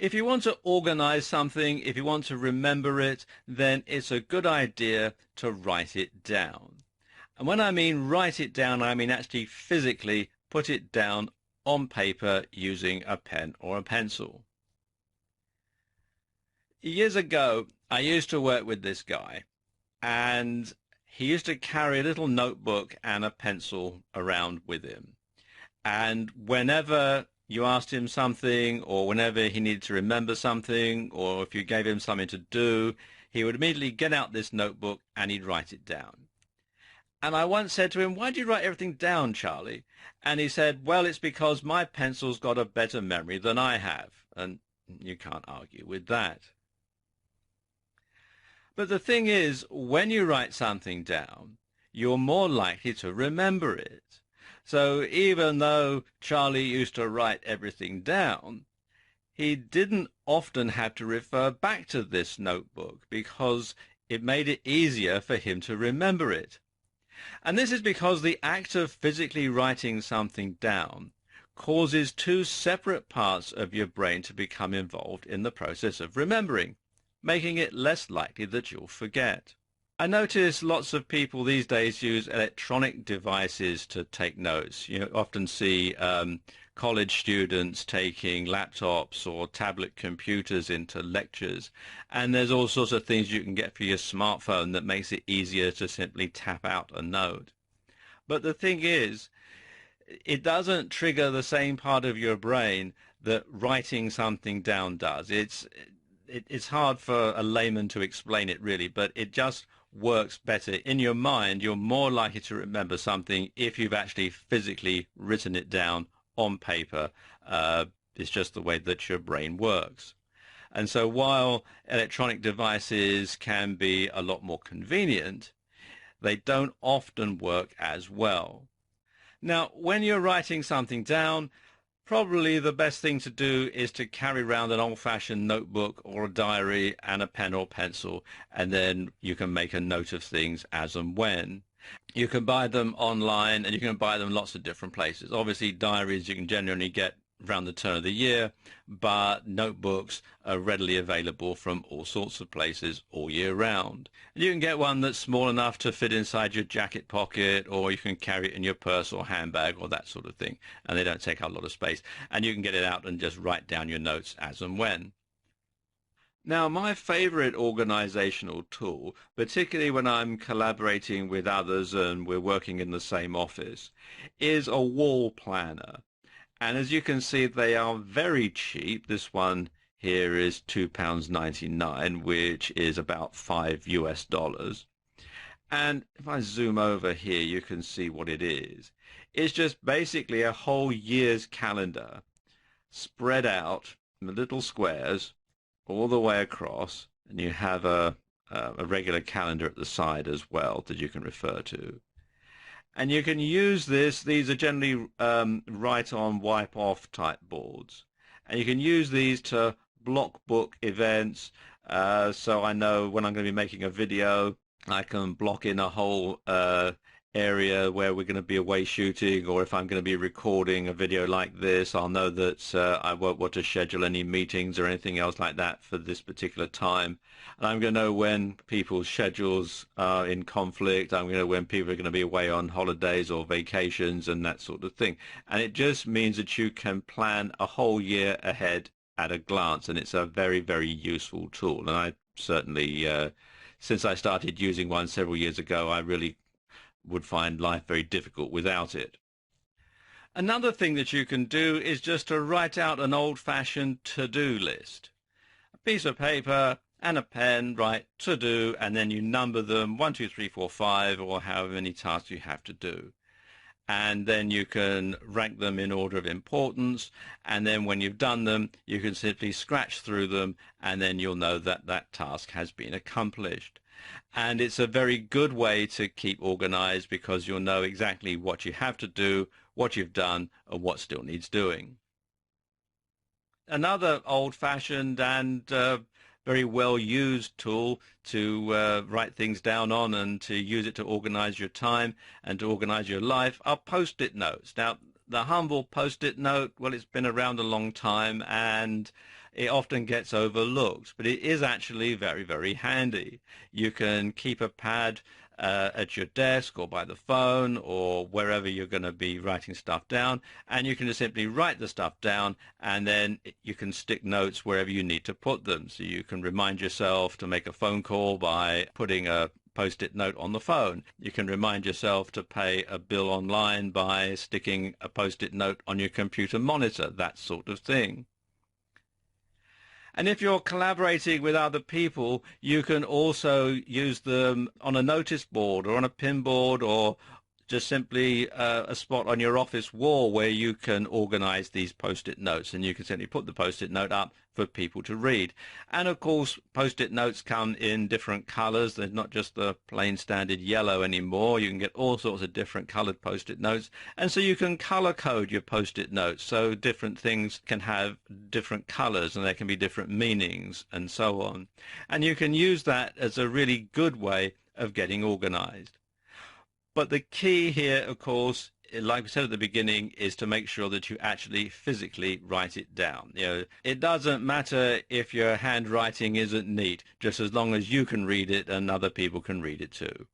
If you want to organize something, if you want to remember it, then it's a good idea to write it down. And when I mean write it down, I mean actually physically put it down on paper using a pen or a pencil. Years ago, I used to work with this guy, and he used to carry a little notebook and a pencil around with him. And whenever you asked him something, or whenever he needed to remember something, or if you gave him something to do, he would immediately get out this notebook and he'd write it down. And I once said to him, "Why do you write everything down, Charlie?" And he said, "Well, it's because my pencil's got a better memory than I have." And you can't argue with that. But the thing is, when you write something down, you're more likely to remember it. So even though Charlie used to write everything down, he didn't often have to refer back to this notebook because it made it easier for him to remember it. And this is because the act of physically writing something down causes two separate parts of your brain to become involved in the process of remembering, making it less likely that you'll forget. I notice lots of people these days use electronic devices to take notes. You often see college students taking laptops or tablet computers into lectures, and there's all sorts of things you can get for your smartphone that makes it easier to simply tap out a note. But the thing is, it doesn't trigger the same part of your brain that writing something down does. It's hard for a layman to explain it really, but it just works better. In your mind, you're more likely to remember something if you've actually physically written it down on paper. It's just the way that your brain works. And so while electronic devices can be a lot more convenient, they don't often work as well. Now, when you're writing something down, probably the best thing to do is to carry around an old-fashioned notebook or a diary and a pen or pencil, and then you can make a note of things as and when. You can buy them online, and you can buy them lots of different places. Obviously, diaries you can generally get around the turn of the year, but notebooks are readily available from all sorts of places all year round. And you can get one that's small enough to fit inside your jacket pocket, or you can carry it in your purse or handbag or that sort of thing, and they don't take up a lot of space. And you can get it out and just write down your notes as and when. Now, my favorite organizational tool, particularly when I'm collaborating with others and we're working in the same office, is a wall planner. And as you can see, they are very cheap. This one here is £2.99, which is about $5 US. And if I zoom over here, you can see what it is. It's just basically a whole year's calendar spread out in little squares all the way across. And you have a regular calendar at the side as well that you can refer to. And you can use this. These are generally write-on, wipe-off type boards. And you can use these to block book events. So I know when I'm going to be making a video, I can block in a whole area where we're going to be away shooting, or if I'm going to be recording a video like this, I'll know that I won't want to schedule any meetings or anything else like that for this particular time. And I'm going to know when people's schedules are in conflict. I'm going to know when people are going to be away on holidays or vacations and that sort of thing. And it just means that you can plan a whole year ahead at a glance, and it's a very, very useful tool. And I certainly, since I started using one several years ago, I really would find life very difficult without it. Another thing that you can do is just to write out an old-fashioned to-do list. A piece of paper and a pen, write to-do, and then you number them 1, 2, 3, 4, 5, or however many tasks you have to do. And then you can rank them in order of importance, and then when you've done them, you can simply scratch through them, and then you'll know that that task has been accomplished. And it's a very good way to keep organized because you'll know exactly what you have to do, what you've done, and what still needs doing. Another old-fashioned and very well-used tool to write things down on and to use it to organize your time and to organize your life are Post-it notes. Now, The humble post-it note, well, it's been around a long time and it often gets overlooked, but it is actually very, very handy. You can keep a pad at your desk or by the phone or wherever you're going to be writing stuff down, and you can just simply write the stuff down, and then you can stick notes wherever you need to put them. So you can remind yourself to make a phone call by putting a post-it note on the phone. You can remind yourself to pay a bill online by sticking a post-it note on your computer monitor, that sort of thing. And if you're collaborating with other people, you can also use them on a notice board or on a pin board, or just simply a spot on your office wall where you can organize these post-it notes, and you can simply put the post-it note up for people to read. And of course, post-it notes come in different colors. They're not just the plain standard yellow anymore. You can get all sorts of different colored post-it notes, and so you can color code your post-it notes so different things can have different colors and there can be different meanings and so on. And you can use that as a really good way of getting organized. But the key here, of course, like we said at the beginning, is to make sure that you actually physically write it down. It doesn't matter if your handwriting isn't neat, just as long as you can read it and other people can read it too.